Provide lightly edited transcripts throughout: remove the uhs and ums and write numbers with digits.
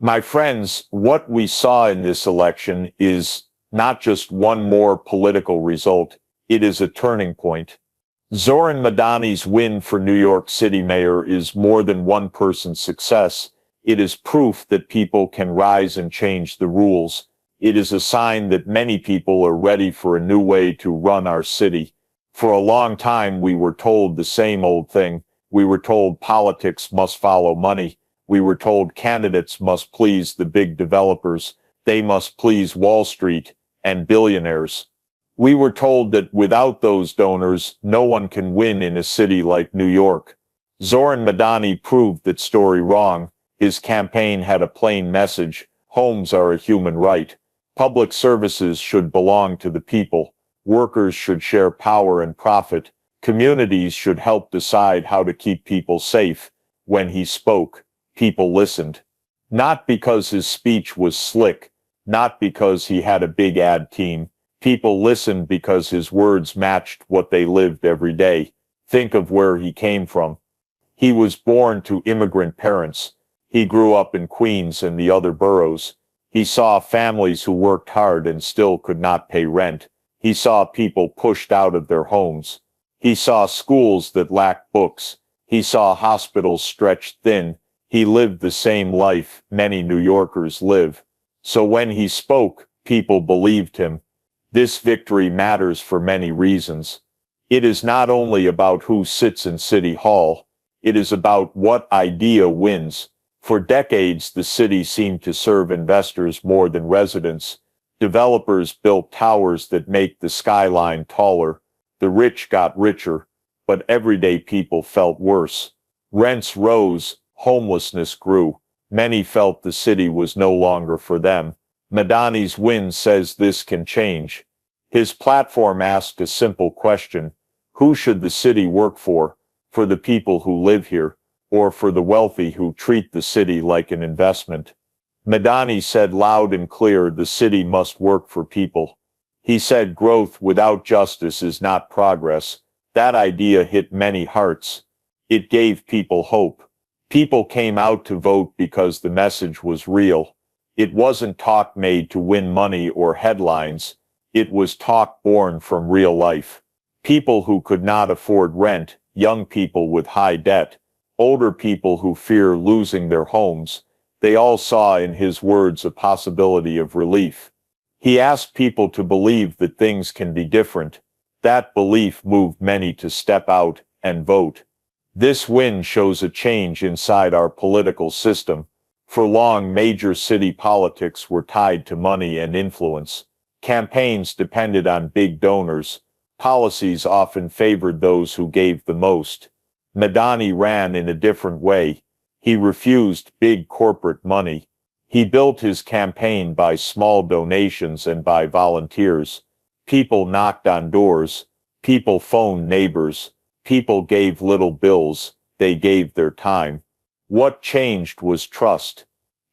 My friends, what we saw in this election is not just one more political result, it is a turning point. Zohran Mamdani's win for New York City mayor is more than one person's success. It is proof that people can rise and change the rules. It is a sign that many people are ready for a new way to run our city. For a long time, we were told the same old thing. We were told politics must follow money. We were told candidates must please the big developers. They must please Wall Street and billionaires. We were told that without those donors, no one can win in a city like New York. Zohran Mamdani proved that story wrong. His campaign had a plain message. Homes are a human right. Public services should belong to the people. Workers should share power and profit. Communities should help decide how to keep people safe. When he spoke, people listened. Not because his speech was slick, not because he had a big ad team. People listened because his words matched what they lived every day. Think of where he came from. He was born to immigrant parents. He grew up in Queens and the other boroughs. He saw families who worked hard and still could not pay rent. He saw people pushed out of their homes. He saw schools that lacked books. He saw hospitals stretched thin. He lived the same life many New Yorkers live. So when he spoke, people believed him. This victory matters for many reasons. It is not only about who sits in City Hall. It is about what idea wins. For decades, the city seemed to serve investors more than residents. Developers built towers that make the skyline taller. The rich got richer, but everyday people felt worse. Rents rose, homelessness grew. Many felt the city was no longer for them. Mamdani's win says this can change. His platform asked a simple question: who should the city work for? For the people who live here, or for the wealthy who treat the city like an investment? Mamdani said loud and clear, the city must work for people. He said growth without justice is not progress. That idea hit many hearts. It gave people hope. People came out to vote because the message was real. It wasn't talk made to win money or headlines. It was talk born from real life. People who could not afford rent, young people with high debt, older people who fear losing their homes, they all saw in his words a possibility of relief. He asked people to believe that things can be different. That belief moved many to step out and vote. This win shows a change inside our political system. For long, major city politics were tied to money and influence. Campaigns depended on big donors. Policies often favored those who gave the most. Mamdani ran in a different way. He refused big corporate money. He built his campaign by small donations and by volunteers. People knocked on doors. People phoned neighbors. People gave little bills. They gave their time. What changed was trust.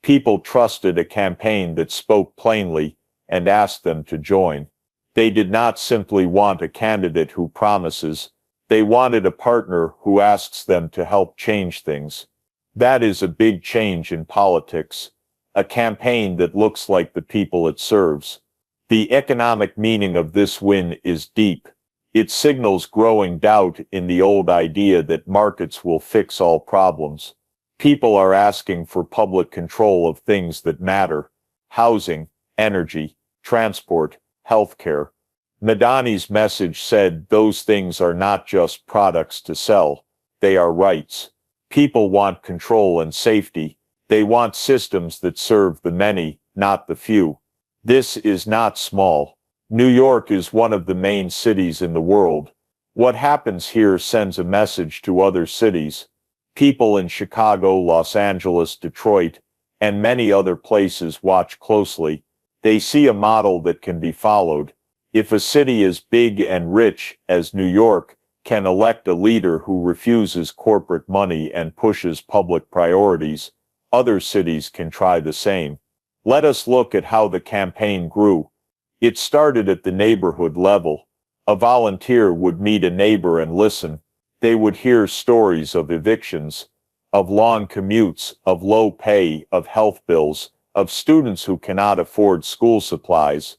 People trusted a campaign that spoke plainly and asked them to join. They did not simply want a candidate who promises. They wanted a partner who asks them to help change things. That is a big change in politics. A campaign that looks like the people it serves. The economic meaning of this win is deep. It signals growing doubt in the old idea that markets will fix all problems. People are asking for public control of things that matter: housing, energy, transport, healthcare. Mamdani's message said those things are not just products to sell, they are rights. People want control and safety. They want systems that serve the many, not the few. This is not small. New York is one of the main cities in the world. What happens here sends a message to other cities. People in Chicago, Los Angeles, Detroit, and many other places watch closely. They see a model that can be followed. If a city as big and rich as New York can elect a leader who refuses corporate money and pushes public priorities, other cities can try the same. Let us look at how the campaign grew. It started at the neighborhood level. A volunteer would meet a neighbor and listen. They would hear stories of evictions, of long commutes, of low pay, of health bills, of students who cannot afford school supplies.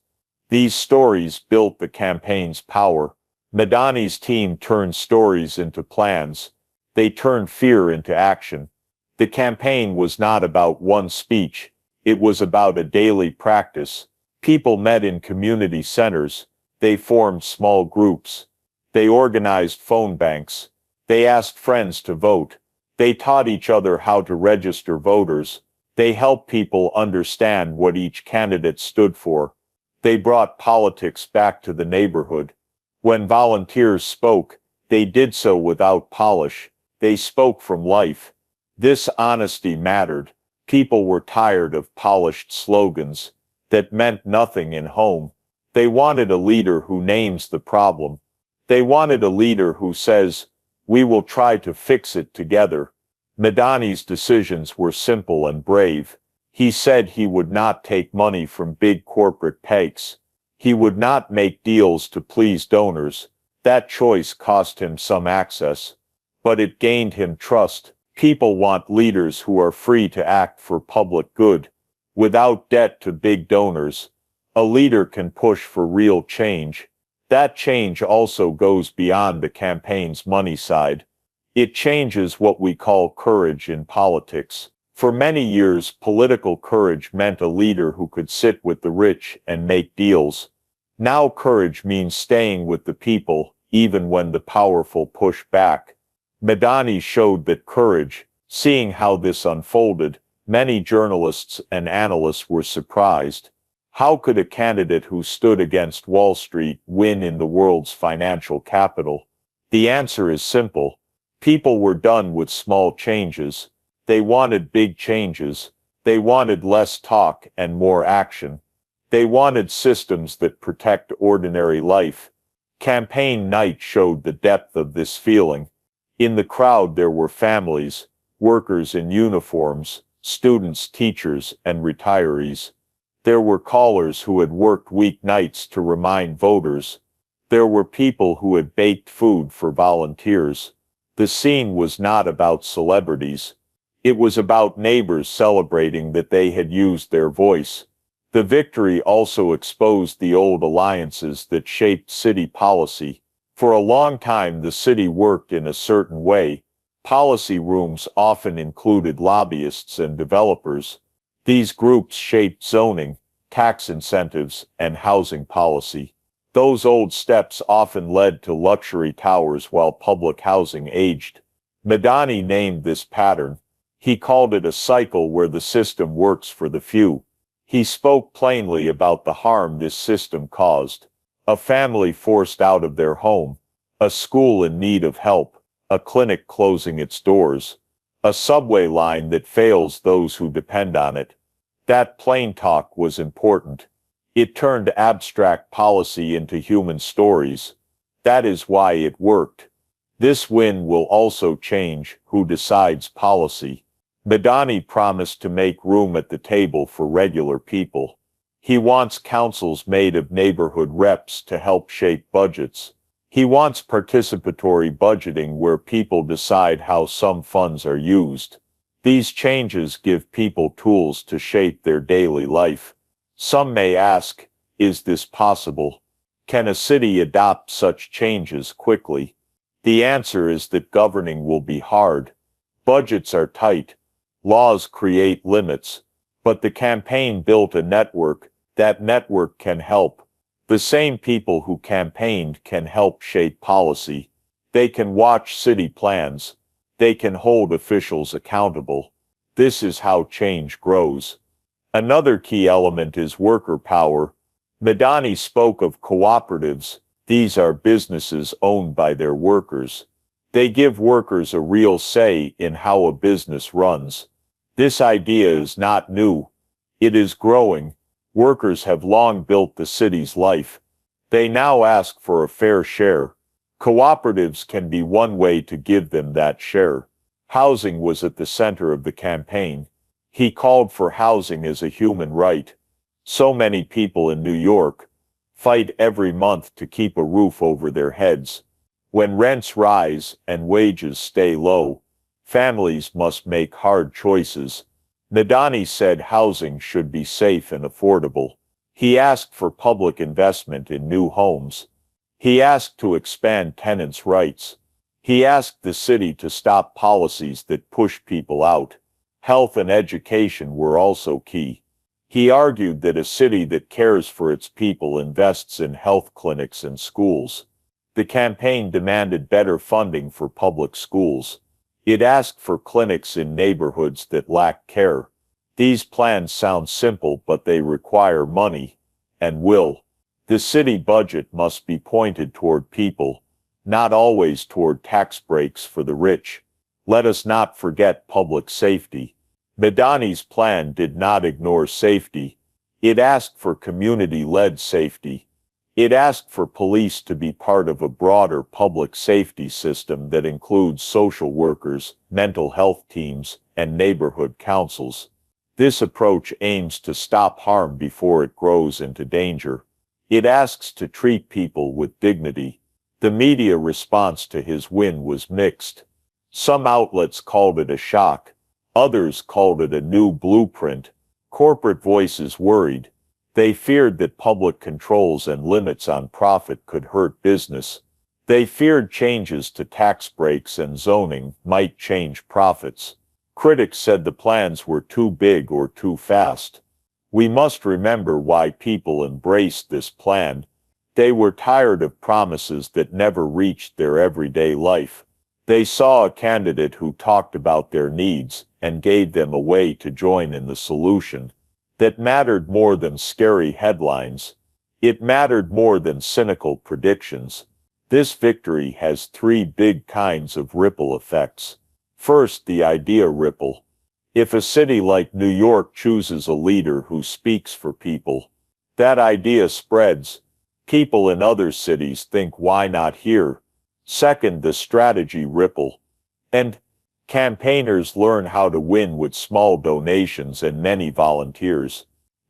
These stories built the campaign's power. Madani's team turned stories into plans. They turned fear into action. The campaign was not about one speech. It was about a daily practice. People met in community centers. They formed small groups. They organized phone banks. They asked friends to vote. They taught each other how to register voters. They helped people understand what each candidate stood for. They brought politics back to the neighborhood. When volunteers spoke, they did so without polish. They spoke from life. This honesty mattered. People were tired of polished slogans that meant nothing in home. They wanted a leader who names the problem. They wanted a leader who says, "We will try to fix it together." Madani's decisions were simple and brave. He said he would not take money from big corporate PACs. He would not make deals to please donors. That choice cost him some access, but it gained him trust. People want leaders who are free to act for public good, without debt to big donors. A leader can push for real change. That change also goes beyond the campaign's money side. It changes what we call courage in politics. For many years, political courage meant a leader who could sit with the rich and make deals. Now courage means staying with the people, even when the powerful push back. Madani showed that courage. Seeing how this unfolded, many journalists and analysts were surprised. How could a candidate who stood against Wall Street win in the world's financial capital? The answer is simple. People were done with small changes. They wanted big changes. They wanted less talk and more action. They wanted systems that protect ordinary life. Campaign night showed the depth of this feeling. In the crowd there were families, workers in uniforms, students, teachers, and retirees. There were callers who had worked weeknights to remind voters. There were people who had baked food for volunteers. The scene was not about celebrities. It was about neighbors celebrating that they had used their voice. The victory also exposed the old alliances that shaped city policy. For a long time the city worked in a certain way. Policy rooms often included lobbyists and developers. These groups shaped zoning, tax incentives, and housing policy. Those old steps often led to luxury towers while public housing aged. Madani named this pattern. He called it a cycle where the system works for the few. He spoke plainly about the harm this system caused. A family forced out of their home, a school in need of help, a clinic closing its doors, a subway line that fails those who depend on it. That plain talk was important. It turned abstract policy into human stories. That is why it worked. This win will also change who decides policy. Madani promised to make room at the table for regular people. He wants councils made of neighborhood reps to help shape budgets. He wants participatory budgeting where people decide how some funds are used. These changes give people tools to shape their daily life. Some may ask, is this possible? Can a city adopt such changes quickly? The answer is that governing will be hard. Budgets are tight. Laws create limits. But the campaign built a network. That network can help. The same people who campaigned can help shape policy. They can watch city plans. They can hold officials accountable. This is how change grows. Another key element is worker power. Madani spoke of cooperatives. These are businesses owned by their workers. They give workers a real say in how a business runs. This idea is not new. It is growing. Workers have long built the city's life. They now ask for a fair share. Cooperatives can be one way to give them that share. Housing was at the center of the campaign. He called for housing as a human right. So many people in New York fight every month to keep a roof over their heads. When rents rise and wages stay low, Families must make hard choices. Mamdani said housing should be safe and affordable. He asked for public investment in new homes. He asked to expand tenants' rights. He asked the city to stop policies that push people out. Health and education were also key. He argued that a city that cares for its people invests in health clinics and schools. The campaign demanded better funding for public schools. It asked for clinics in neighborhoods that lack care. These plans sound simple, but they require money and will. The city budget must be pointed toward people, not always toward tax breaks for the rich. Let us not forget public safety. Mamdani's plan did not ignore safety. It asked for community-led safety. It asked for police to be part of a broader public safety system that includes social workers, mental health teams, and neighborhood councils. This approach aims to stop harm before it grows into danger. It asks to treat people with dignity. The media response to his win was mixed. Some outlets called it a shock. Others called it a new blueprint. Corporate voices worried. They feared that public controls and limits on profit could hurt business. They feared changes to tax breaks and zoning might change profits. Critics said the plans were too big or too fast. We must remember why people embraced this plan. They were tired of promises that never reached their everyday life. They saw a candidate who talked about their needs and gave them a way to join in the solution. That mattered more than scary headlines. It mattered more than cynical predictions. This victory has three big kinds of ripple effects. First, the idea ripple. If a city like New York chooses a leader who speaks for people, that idea spreads. People in other cities think, why not here? Second, the strategy ripple. And campaigners learn how to win with small donations and many volunteers.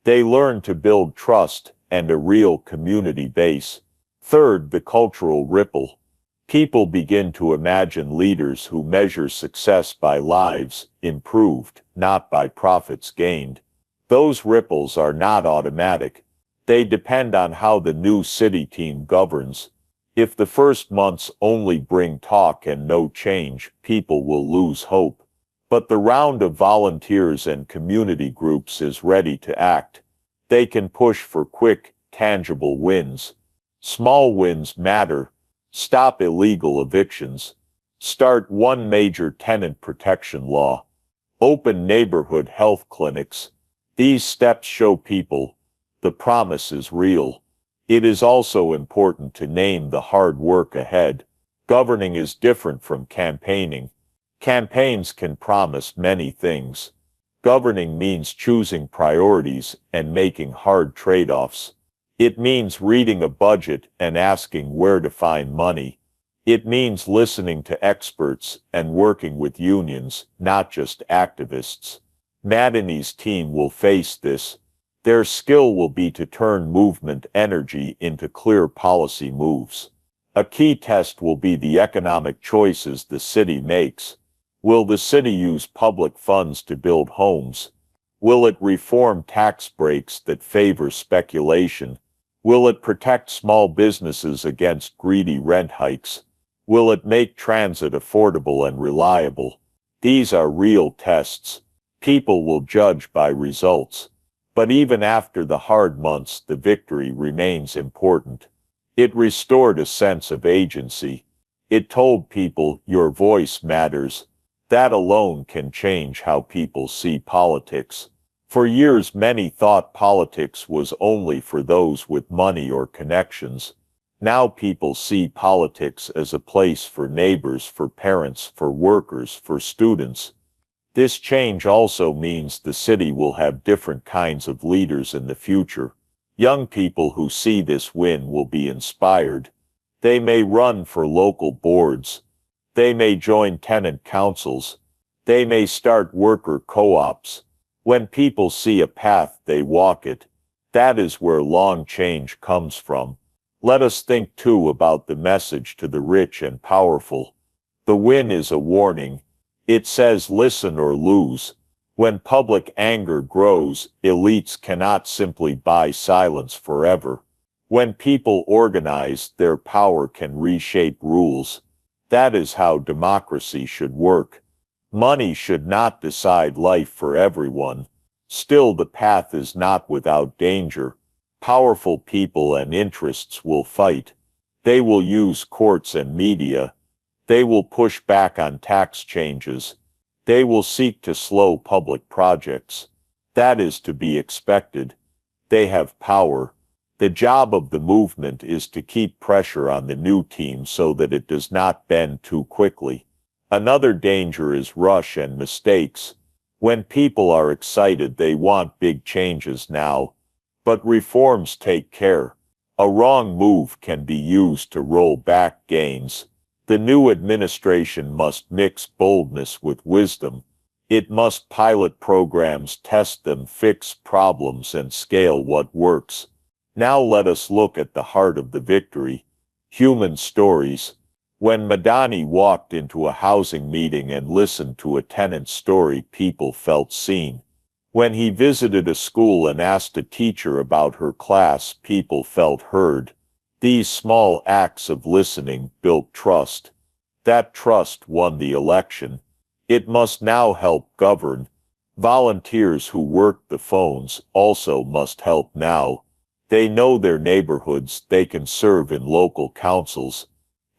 They learn to build trust and a real community base. Third, the cultural ripple. People begin to imagine leaders who measure success by lives improved, not by profits gained. Those ripples are not automatic. They depend on how the new city team governs. If the first months only bring talk and no change, people will lose hope. But the round of volunteers and community groups is ready to act. They can push for quick, tangible wins. Small wins matter. Stop illegal evictions. Start one major tenant protection law. Open neighborhood health clinics. These steps show people the promise is real. It is also important to name the hard work ahead. Governing is different from campaigning. Campaigns can promise many things. Governing means choosing priorities and making hard trade-offs. It means reading a budget and asking where to find money. It means listening to experts and working with unions, not just activists. Mamdani's team will face this. Their skill will be to turn movement energy into clear policy moves. A key test will be the economic choices the city makes. Will the city use public funds to build homes? Will it reform tax breaks that favor speculation? Will it protect small businesses against greedy rent hikes? Will it make transit affordable and reliable? These are real tests. People will judge by results. But even after the hard months, the victory remains important. It restored a sense of agency. It told people, your voice matters. That alone can change how people see politics. For years, many thought politics was only for those with money or connections. Now people see politics as a place for neighbors, for parents, for workers, for students. This change also means the city will have different kinds of leaders in the future. Young people who see this win will be inspired. They may run for local boards. They may join tenant councils. They may start worker co-ops. When people see a path, they walk it. That is where long change comes from. Let us think too about the message to the rich and powerful. The win is a warning. It says listen or lose. When public anger grows, elites cannot simply buy silence forever. When people organize, their power can reshape rules. That is how democracy should work. Money should not decide life for everyone. Still, the path is not without danger. Powerful people and interests will fight. They will use courts and media. They will push back on tax changes. They will seek to slow public projects. That is to be expected. They have power. The job of the movement is to keep pressure on the new team so that it does not bend too quickly. Another danger is rush and mistakes. When people are excited, they want big changes now. But reforms take care. A wrong move can be used to roll back gains. The new administration must mix boldness with wisdom. It must pilot programs, test them, fix problems, and scale what works. Now let us look at the heart of the victory. Human stories. When Mamdani walked into a housing meeting and listened to a tenant's story, people felt seen. When he visited a school and asked a teacher about her class, people felt heard. These small acts of listening built trust. That trust won the election. It must now help govern. Volunteers who work the phones also must help now. They know their neighborhoods. They can serve in local councils.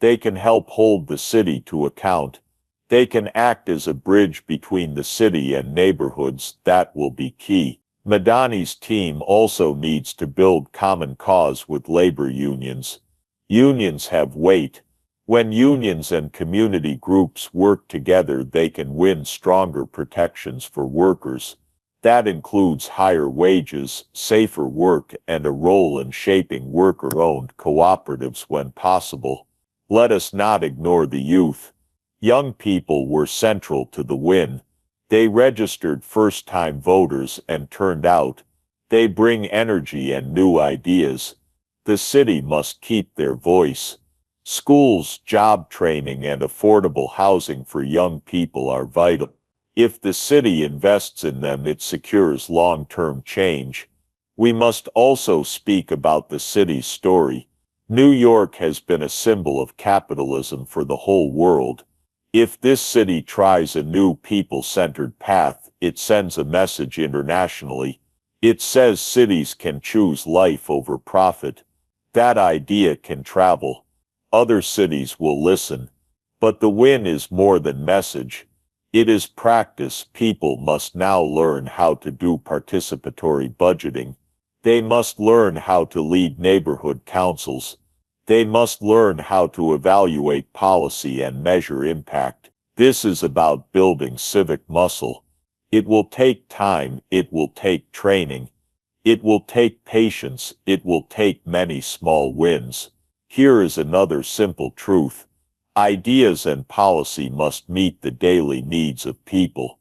They can help hold the city to account. They can act as a bridge between the city and neighborhoods. That will be key. Mamdani's team also needs to build common cause with labor unions. Unions have weight. When unions and community groups work together, they can win stronger protections for workers. That includes higher wages, safer work, and a role in shaping worker-owned cooperatives when possible. Let us not ignore the youth. Young people were central to the win. They registered first-time voters and turned out. They bring energy and new ideas. The city must keep their voice. Schools, job training, and affordable housing for young people are vital. If the city invests in them, it secures long-term change. We must also speak about the city's story. New York has been a symbol of capitalism for the whole world. If this city tries a new people-centered path, it sends a message internationally. It says cities can choose life over profit. That idea can travel. Other cities will listen. But the win is more than message. It is practice. People must now learn how to do participatory budgeting. They must learn how to lead neighborhood councils. They must learn how to evaluate policy and measure impact. This is about building civic muscle. It will take time. It will take training. It will take patience. It will take many small wins. Here is another simple truth. Ideas and policy must meet the daily needs of people.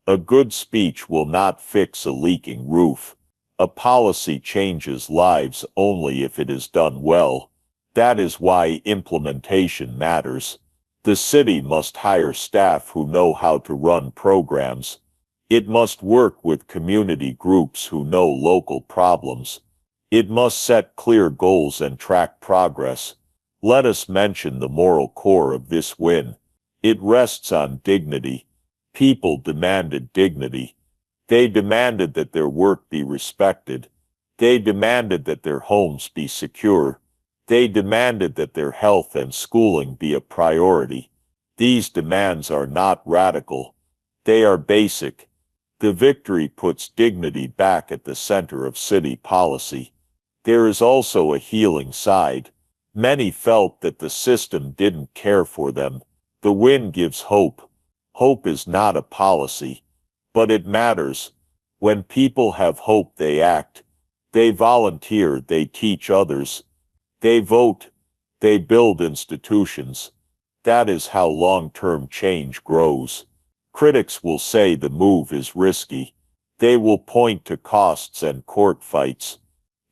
A good speech will not fix a leaking roof. A policy changes lives only if it is done well. That is why implementation matters. The city must hire staff who know how to run programs. It must work with community groups who know local problems. It must set clear goals and track progress. Let us mention the moral core of this win. It rests on dignity. People demanded dignity. They demanded that their work be respected. They demanded that their homes be secure. They demanded that their health and schooling be a priority. These demands are not radical. They are basic. The victory puts dignity back at the center of city policy. There is also a healing side. Many felt that the system didn't care for them. The win gives hope. Hope is not a policy, but it matters. When people have hope, they act. They volunteer, they teach others. They vote. They build institutions. That is how long-term change grows. Critics will say the move is risky. They will point to costs and court fights.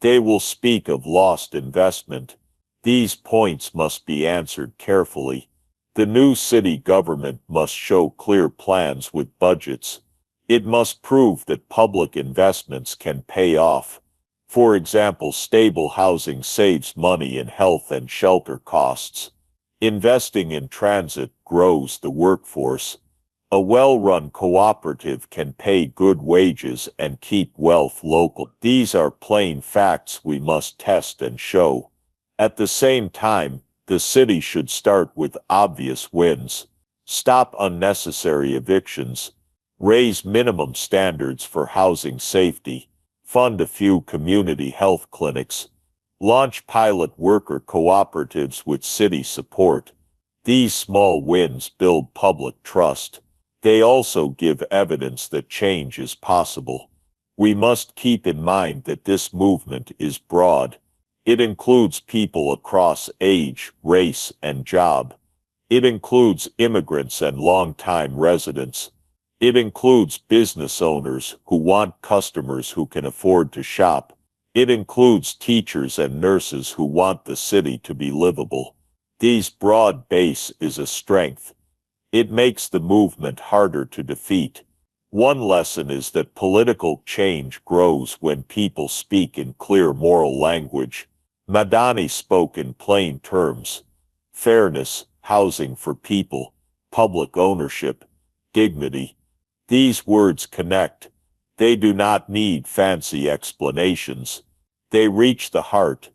They will speak of lost investment. These points must be answered carefully. The new city government must show clear plans with budgets. It must prove that public investments can pay off. For example, stable housing saves money in health and shelter costs. Investing in transit grows the workforce. A well-run cooperative can pay good wages and keep wealth local. These are plain facts we must test and show. At the same time, the city should start with obvious wins. Stop unnecessary evictions. Raise minimum standards for housing safety. Fund a few community health clinics. Launch pilot worker cooperatives with city support. These small wins build public trust. They also give evidence that change is possible. We must keep in mind that this movement is broad. It includes people across age, race, and job. It includes immigrants and long-time residents. It includes business owners who want customers who can afford to shop. It includes teachers and nurses who want the city to be livable. This broad base is a strength. It makes the movement harder to defeat. One lesson is that political change grows when people speak in clear moral language. Mamdani spoke in plain terms. Fairness, housing for people, public ownership, dignity. These words connect. They do not need fancy explanations. They reach the heart.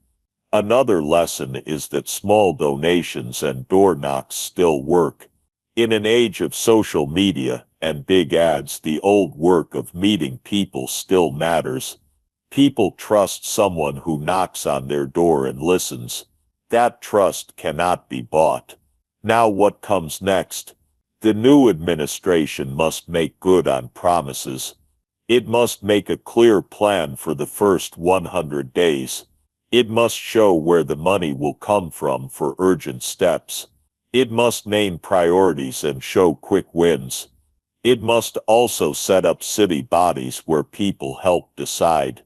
Another lesson is that small donations and door knocks still work. In an age of social media and big ads, the old work of meeting people still matters. People trust someone who knocks on their door and listens. That trust cannot be bought. Now what comes next? The new administration must make good on promises. It must make a clear plan for the first 100 days. It must show where the money will come from for urgent steps. It must name priorities and show quick wins. It must also set up city bodies where people help decide.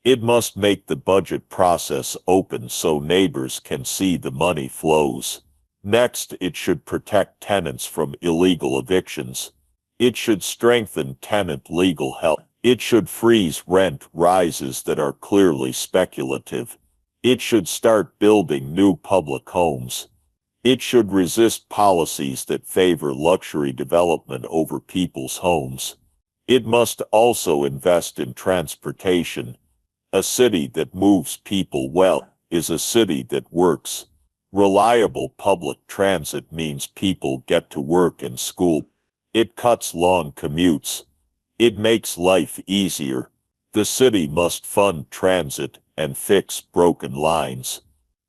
It must make the budget process open so neighbors can see the money flows. Next, it should protect tenants from illegal evictions. It should strengthen tenant legal help. It should freeze rent rises that are clearly speculative. It should start building new public homes. It should resist policies that favor luxury development over people's homes. It must also invest in transportation. A city that moves people well is a city that works. Reliable public transit means people get to work and school. It cuts long commutes. It makes life easier. The city must fund transit and fix broken lines.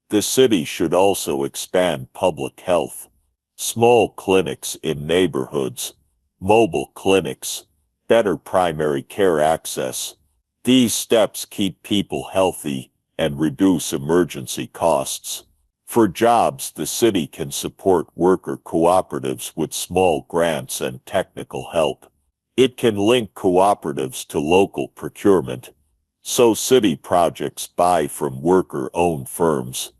The city should also expand public health. Small clinics in neighborhoods, mobile clinics, better primary care access. These steps keep people healthy and reduce emergency costs. For jobs, the city can support worker cooperatives with small grants and technical help. It can link cooperatives to local procurement, so city projects buy from worker-owned firms.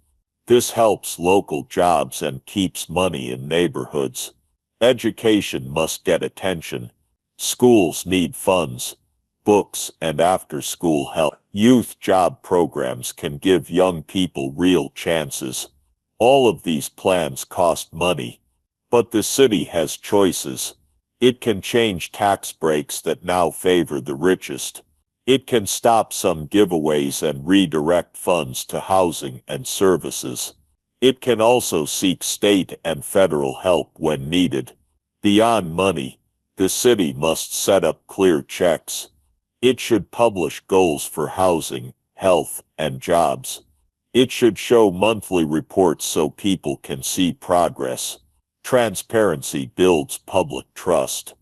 This helps local jobs and keeps money in neighborhoods. Education must get attention. Schools need funds, books, and after-school help. Youth job programs can give young people real chances. All of these plans cost money, but the city has choices. It can change tax breaks that now favor the richest. It can stop some giveaways and redirect funds to housing and services. It can also seek state and federal help when needed. Beyond money, the city must set up clear checks. It should publish goals for housing, health, and jobs. It should show monthly reports so people can see progress. Transparency builds public trust.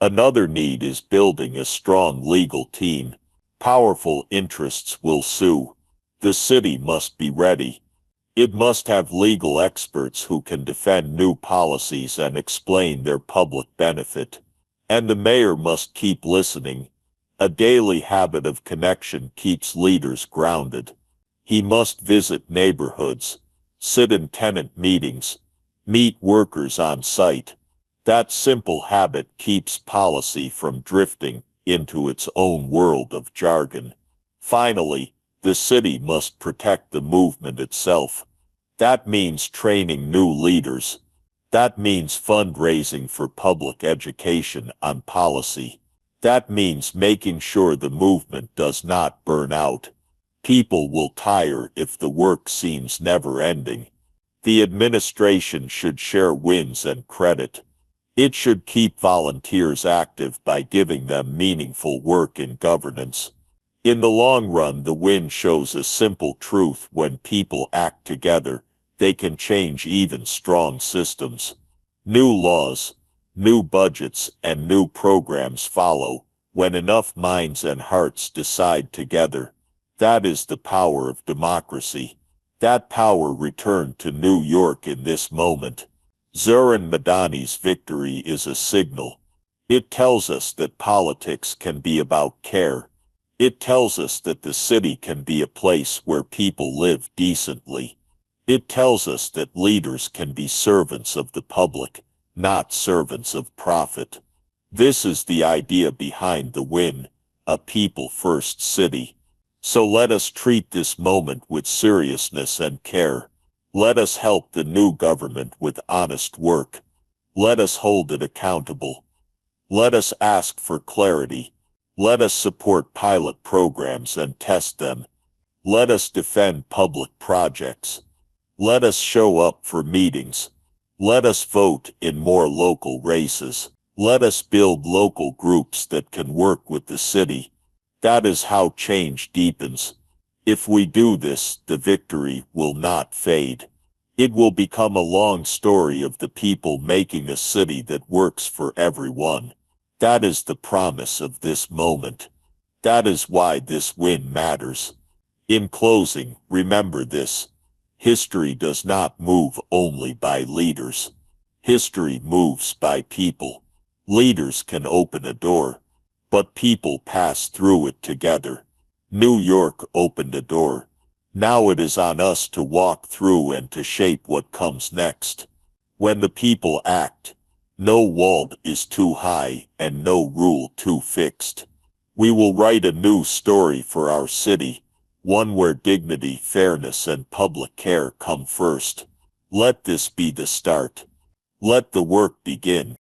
Another need is building a strong legal team. Powerful interests will sue. The city must be ready. It must have legal experts who can defend new policies and explain their public benefit. And the mayor must keep listening. A daily habit of connection keeps leaders grounded. He must visit neighborhoods, sit in tenant meetings, Meet workers on site. That simple habit keeps policy from drifting into its own world of jargon. Finally, the city must protect the movement itself. That means training new leaders. That means fundraising for public education on policy. That means making sure the movement does not burn out. People will tire if the work seems never-ending. The administration should share wins and credit. It should keep volunteers active by giving them meaningful work in governance. In the long run, the win shows a simple truth: when people act together, they can change even strong systems. New laws, new budgets, and new programs follow when enough minds and hearts decide together. That is the power of democracy. That power returned to New York in this moment. Zohran Mamdani's victory is a signal. It tells us that politics can be about care. It tells us that the city can be a place where people live decently. It tells us that leaders can be servants of the public, not servants of profit. This is the idea behind the win: a people-first city. So let us treat this moment with seriousness and care. Let us help the new government with honest work. Let us hold it accountable. Let us ask for clarity. Let us support pilot programs and test them. Let us defend public projects. Let us show up for meetings. Let us vote in more local races. Let us build local groups that can work with the city. That is how change deepens. If we do this, the victory will not fade. It will become a long story of the people making a city that works for everyone. That is the promise of this moment. That is why this win matters. In closing, remember this: history does not move only by leaders. History moves by people. Leaders can open a door, but people pass through it together. New York opened a door. Now it is on us to walk through and to shape what comes next. When the people act, no wall is too high and no rule too fixed. We will write a new story for our city, one where dignity, fairness, and public care come first. Let this be the start. Let the work begin.